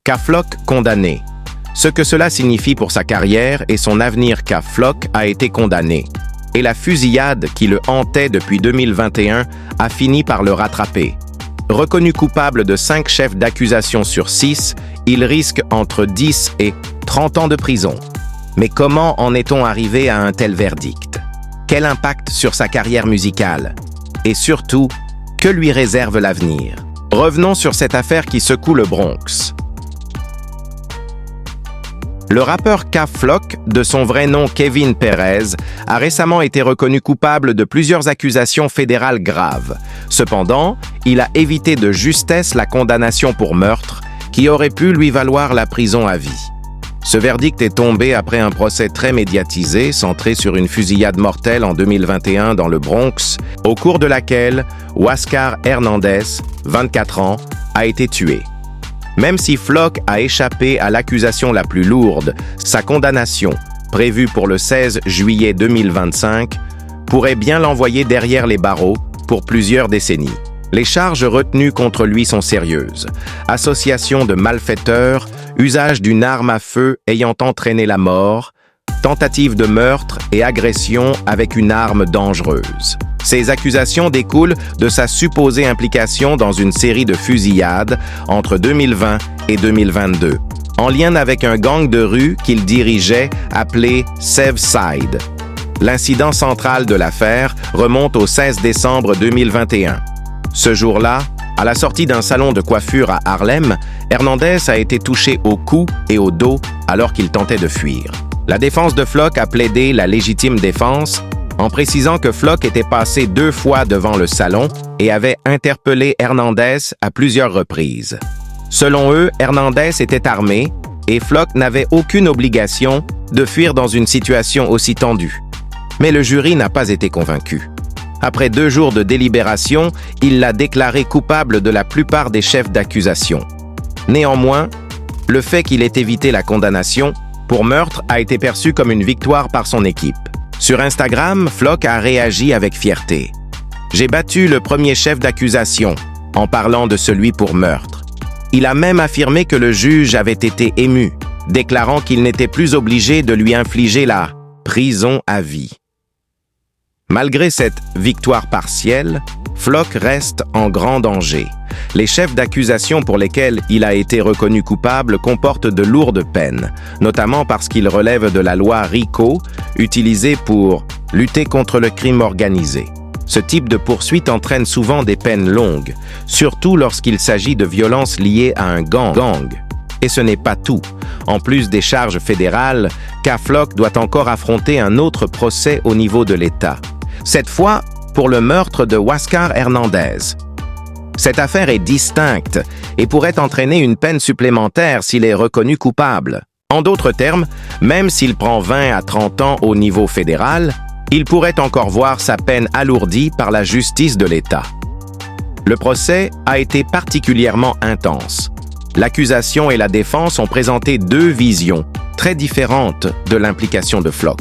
K-Flock condamné. Ce que cela signifie pour sa carrière et son avenir. K-Flock a été condamné. Et la fusillade qui le hantait depuis 2021 a fini par le rattraper. Reconnu coupable de 5 chefs d'accusation sur 6, il risque entre 10 et 30 ans de prison. Mais comment en est-on arrivé à un tel verdict? Quel impact sur sa carrière musicale? Et surtout, que lui réserve l'avenir? Revenons sur cette affaire qui secoue le Bronx. Le rappeur K-Flock, de son vrai nom Kevin Perez, a récemment été reconnu coupable de plusieurs accusations fédérales graves. Cependant, il a évité de justesse la condamnation pour meurtre, qui aurait pu lui valoir la prison à vie. Ce verdict est tombé après un procès très médiatisé, centré sur une fusillade mortelle en 2021 dans le Bronx, au cours de laquelle Huáscar Hernández, 24 ans, a été tué. Même si Flock a échappé à l'accusation la plus lourde, sa condamnation, prévue pour le 16 juillet 2025, pourrait bien l'envoyer derrière les barreaux pour plusieurs décennies. Les charges retenues contre lui sont sérieuses. Association de malfaiteurs, usage d'une arme à feu ayant entraîné la mort, tentative de meurtre et agression avec une arme dangereuse. Ces accusations découlent de sa supposée implication dans une série de fusillades entre 2020 et 2022, en lien avec un gang de rue qu'il dirigeait appelé Sevside. L'incident central de l'affaire remonte au 16 décembre 2021. Ce jour-là, à la sortie d'un salon de coiffure à Harlem, Hernández a été touché au cou et au dos alors qu'il tentait de fuir. La défense de Flock a plaidé la légitime défense en précisant que Flock était passé 2 fois devant le salon et avait interpellé Hernández à plusieurs reprises. Selon eux, Hernández était armé et Flock n'avait aucune obligation de fuir dans une situation aussi tendue. Mais le jury n'a pas été convaincu. Après 2 jours de délibération, il l'a déclaré coupable de la plupart des chefs d'accusation. Néanmoins, le fait qu'il ait évité la condamnation pour meurtre a été perçu comme une victoire par son équipe. Sur Instagram, Flock a réagi avec fierté. « J'ai battu le premier chef d'accusation en parlant de celui pour meurtre. Il a même affirmé que le juge avait été ému, déclarant qu'il n'était plus obligé de lui infliger la prison à vie. » Malgré cette victoire partielle, Flock reste en grand danger. Les chefs d'accusation pour lesquels il a été reconnu coupable comportent de lourdes peines, notamment parce qu'ils relèvent de la loi RICO, utilisée pour lutter contre le crime organisé. Ce type de poursuite entraîne souvent des peines longues, surtout lorsqu'il s'agit de violences liées à un gang. Et ce n'est pas tout. En plus des charges fédérales, K-Flock doit encore affronter un autre procès au niveau de l'État. Cette fois, pour le meurtre de Huáscar Hernández. Cette affaire est distincte et pourrait entraîner une peine supplémentaire s'il est reconnu coupable. En d'autres termes, même s'il prend 20 à 30 ans au niveau fédéral, il pourrait encore voir sa peine alourdie par la justice de l'État. Le procès a été particulièrement intense. L'accusation et la défense ont présenté 2 visions très différentes de l'implication de Flock.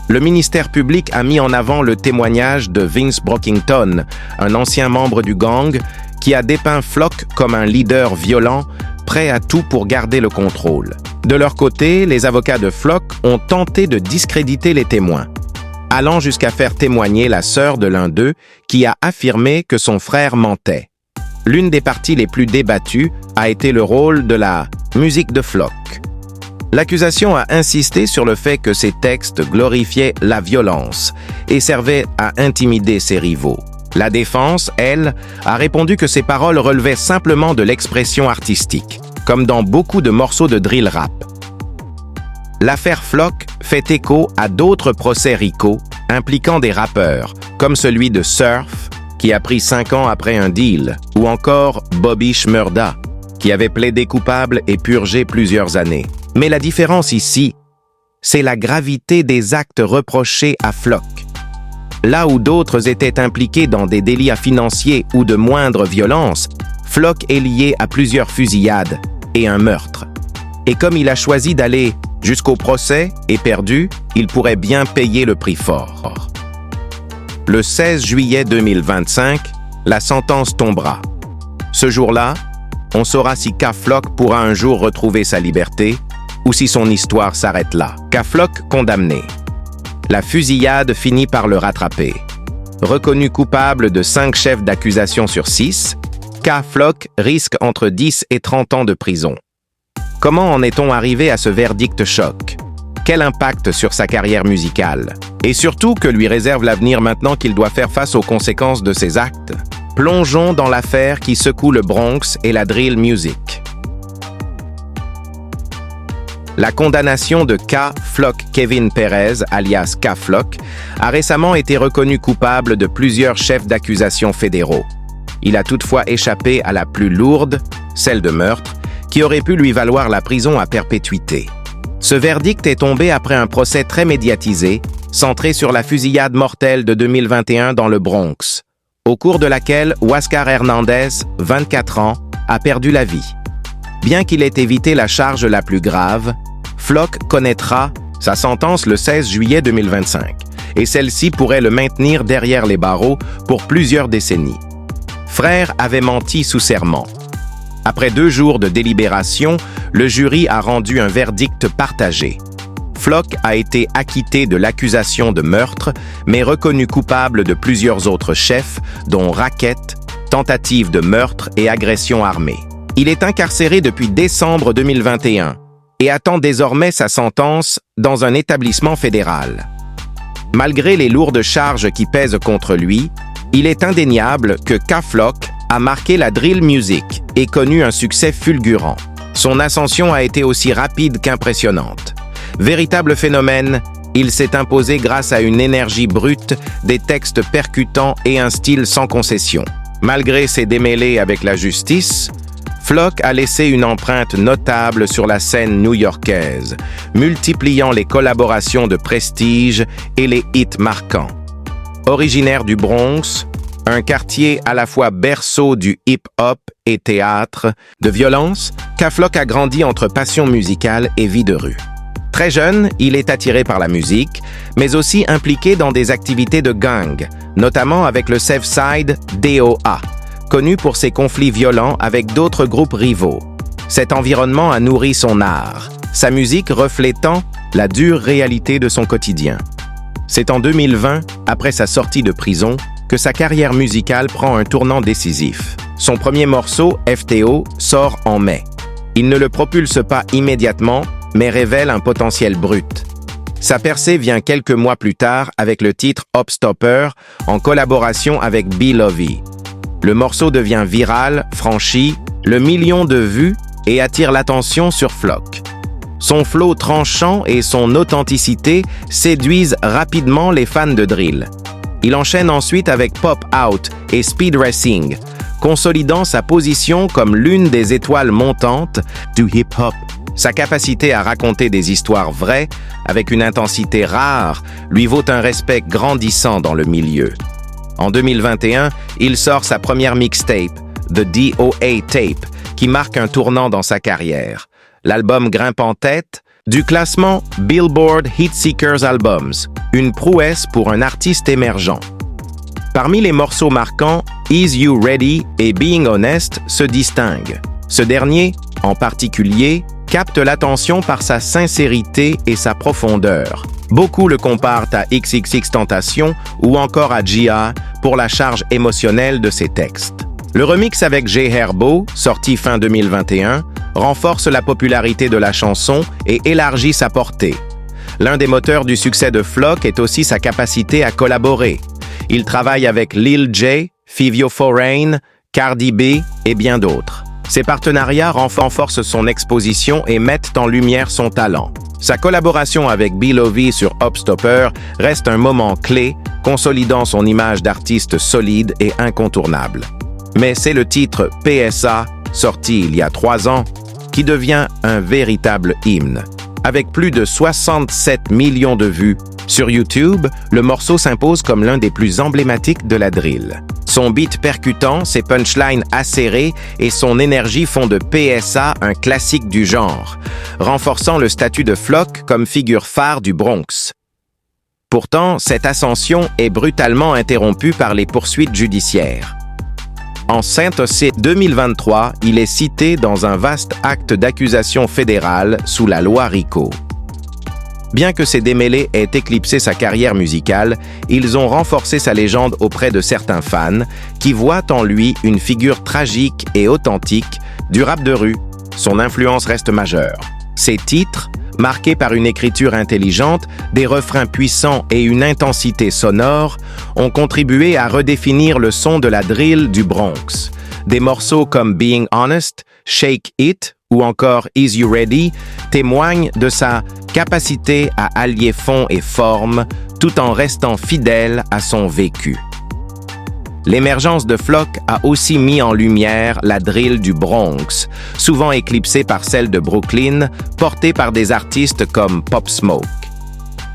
Le ministère public a mis en avant le témoignage de Vince Brockington, un ancien membre du gang, qui a dépeint Flock comme un leader violent, prêt à tout pour garder le contrôle. De leur côté, les avocats de Flock ont tenté de discréditer les témoins, allant jusqu'à faire témoigner la sœur de l'un d'eux qui a affirmé que son frère mentait. L'une des parties les plus débattues a été le rôle de la musique de Flock. L'accusation a insisté sur le fait que ces textes glorifiaient la violence et servaient à intimider ses rivaux. La défense, elle, a répondu que ces paroles relevaient simplement de l'expression artistique, comme dans beaucoup de morceaux de drill rap. L'affaire Flock fait écho à d'autres procès RICO impliquant des rappeurs, comme celui de Surf, qui a pris 5 ans après un deal, ou encore Bobby Shmurda, qui avait plaidé coupable et purgé plusieurs années. Mais la différence ici, c'est la gravité des actes reprochés à Flock. Là où d'autres étaient impliqués dans des délits financiers ou de moindre violence, Flock est lié à plusieurs fusillades et un meurtre. Et comme il a choisi d'aller jusqu'au procès et perdu, il pourrait bien payer le prix fort. Le 16 juillet 2025, la sentence tombera. Ce jour-là, on saura si K-Flock pourra un jour retrouver sa liberté ou si son histoire s'arrête là. K-Flock condamné. La fusillade finit par le rattraper. Reconnu coupable de 5 chefs d'accusation sur 6, K-Flock risque entre 10 et 30 ans de prison. Comment en est-on arrivé à ce verdict choc? Quel impact sur sa carrière musicale? Et surtout, que lui réserve l'avenir maintenant qu'il doit faire face aux conséquences de ses actes? Plongeons dans l'affaire qui secoue le Bronx et la drill music. La condamnation de K-Flock Kevin Perez, alias K-Flock, a récemment été reconnu coupable de plusieurs chefs d'accusation fédéraux. Il a toutefois échappé à la plus lourde, celle de meurtre, qui aurait pu lui valoir la prison à perpétuité. Ce verdict est tombé après un procès très médiatisé, centré sur la fusillade mortelle de 2021 dans le Bronx, au cours de laquelle Huáscar Hernández, 24 ans, a perdu la vie. Bien qu'il ait évité la charge la plus grave, Flock connaîtra sa sentence le 16 juillet 2025, et celle-ci pourrait le maintenir derrière les barreaux pour plusieurs décennies. Frère avait menti sous serment. Après 2 jours de délibération, le jury a rendu un verdict partagé. Flock a été acquitté de l'accusation de meurtre, mais reconnu coupable de plusieurs autres chefs, dont racket, tentative de meurtre et agression armée. Il est incarcéré depuis décembre 2021 et attend désormais sa sentence dans un établissement fédéral. Malgré les lourdes charges qui pèsent contre lui, il est indéniable que K-Flock a marqué la drill music et connu un succès fulgurant. Son ascension a été aussi rapide qu'impressionnante. Véritable phénomène, il s'est imposé grâce à une énergie brute, des textes percutants et un style sans concession. Malgré ses démêlés avec la justice, Flock a laissé une empreinte notable sur la scène new-yorkaise, multipliant les collaborations de prestige et les hits marquants. Originaire du Bronx, un quartier à la fois berceau du hip-hop et théâtre de violence, K-Flock a grandi entre passion musicale et vie de rue. Très jeune, il est attiré par la musique, mais aussi impliqué dans des activités de gang, notamment avec le Southside DOA, connu pour ses conflits violents avec d'autres groupes rivaux. Cet environnement a nourri son art, sa musique reflétant la dure réalité de son quotidien. C'est en 2020, après sa sortie de prison, que sa carrière musicale prend un tournant décisif. Son premier morceau, FTO, sort en mai. Il ne le propulse pas immédiatement, mais révèle un potentiel brut. Sa percée vient quelques mois plus tard avec le titre Upstopper en collaboration avec B-Lovey. Le morceau devient viral, franchit le million de vues et attire l'attention sur Flock. Son flow tranchant et son authenticité séduisent rapidement les fans de drill. Il enchaîne ensuite avec Pop Out et Speed Racing, consolidant sa position comme l'une des étoiles montantes du hip-hop. Sa capacité à raconter des histoires vraies, avec une intensité rare, lui vaut un respect grandissant dans le milieu. En 2021, il sort sa première mixtape, The DOA Tape, qui marque un tournant dans sa carrière. L'album grimpe en tête du classement Billboard Hitseekers Albums, une prouesse pour un artiste émergent. Parmi les morceaux marquants, Is You Ready et Being Honest se distinguent. Ce dernier, en particulier, capte l'attention par sa sincérité et sa profondeur. Beaucoup le comparent à XXXTentacion ou encore à G.I. pour la charge émotionnelle de ses textes. Le remix avec G Herbo, sorti fin 2021, renforce la popularité de la chanson et élargit sa portée. L'un des moteurs du succès de Flock est aussi sa capacité à collaborer. Il travaille avec Lil J, Fivio Foreign, Cardi B et bien d'autres. Ces partenariats renforcent son exposition et mettent en lumière son talent. Sa collaboration avec B-Lovey sur Upstopper reste un moment clé, consolidant son image d'artiste solide et incontournable. Mais c'est le titre PSA, sorti il y a 3 ans, qui devient un véritable hymne. Avec plus de 67 millions de vues sur YouTube, le morceau s'impose comme l'un des plus emblématiques de la drill. Son beat percutant, ses punchlines acérées et son énergie font de PSA un classique du genre, renforçant le statut de Flock comme figure phare du Bronx. Pourtant, cette ascension est brutalement interrompue par les poursuites judiciaires. En Saint-Ossé 2023, il est cité dans un vaste acte d'accusation fédérale sous la loi RICO. Bien que ces démêlés aient éclipsé sa carrière musicale, ils ont renforcé sa légende auprès de certains fans qui voient en lui une figure tragique et authentique du rap de rue. Son influence reste majeure. Ses titres, marqués par une écriture intelligente, des refrains puissants et une intensité sonore, ont contribué à redéfinir le son de la drill du Bronx. Des morceaux comme Being Honest, Shake It ou encore Is You Ready témoignent de sa capacité à allier fond et forme tout en restant fidèle à son vécu. L'émergence de Flock a aussi mis en lumière la drill du Bronx, souvent éclipsée par celle de Brooklyn, portée par des artistes comme Pop Smoke.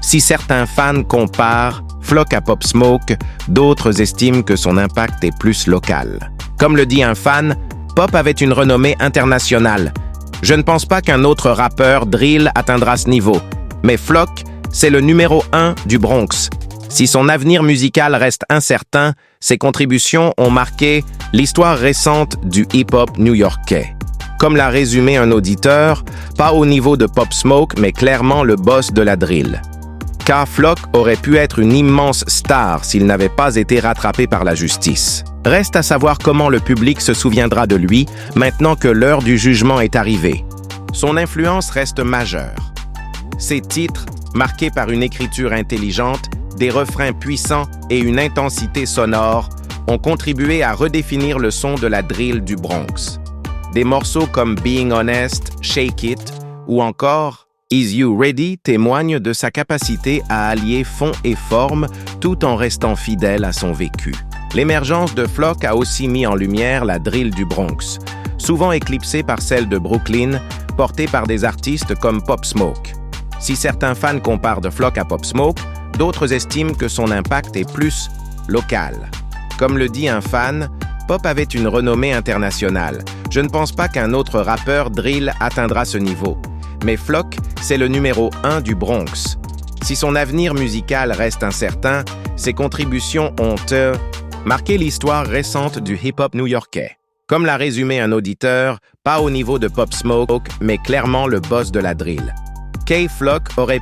Si certains fans comparent Flock à Pop Smoke, d'autres estiment que son impact est plus local. Comme le dit un fan, Pop avait une renommée internationale. Je ne pense pas qu'un autre rappeur drill atteindra ce niveau, mais Flock, c'est le numéro 1 du Bronx. Si son avenir musical reste incertain, ses contributions ont marqué l'histoire récente du hip-hop new-yorkais. Comme l'a résumé un auditeur, pas au niveau de Pop Smoke, mais clairement le boss de la drill. Car Flock aurait pu être une immense star s'il n'avait pas été rattrapé par la justice. Reste à savoir comment le public se souviendra de lui maintenant que l'heure du jugement est arrivée. Son influence reste majeure. Ses titres, marqués par une écriture intelligente, des refrains puissants et une intensité sonore, ont contribué à redéfinir le son de la drill du Bronx. Des morceaux comme Being Honest, Shake It ou encore Is You Ready témoignent de sa capacité à allier fond et forme tout en restant fidèle à son vécu. L'émergence de Flock a aussi mis en lumière la drill du Bronx, souvent éclipsée par celle de Brooklyn, portée par des artistes comme Pop Smoke. Si certains fans comparent de Flock à Pop Smoke, d'autres estiment que son impact est plus local. Comme le dit un fan, Pop avait une renommée internationale. Je ne pense pas qu'un autre rappeur drill atteindra ce niveau. Mais Flock, c'est le numéro 1 du Bronx. Si son avenir musical reste incertain, ses contributions ont marqué l'histoire récente du hip-hop new-yorkais. Comme l'a résumé un auditeur, pas au niveau de Pop Smoke, mais clairement le boss de la drill. K-Flock aurait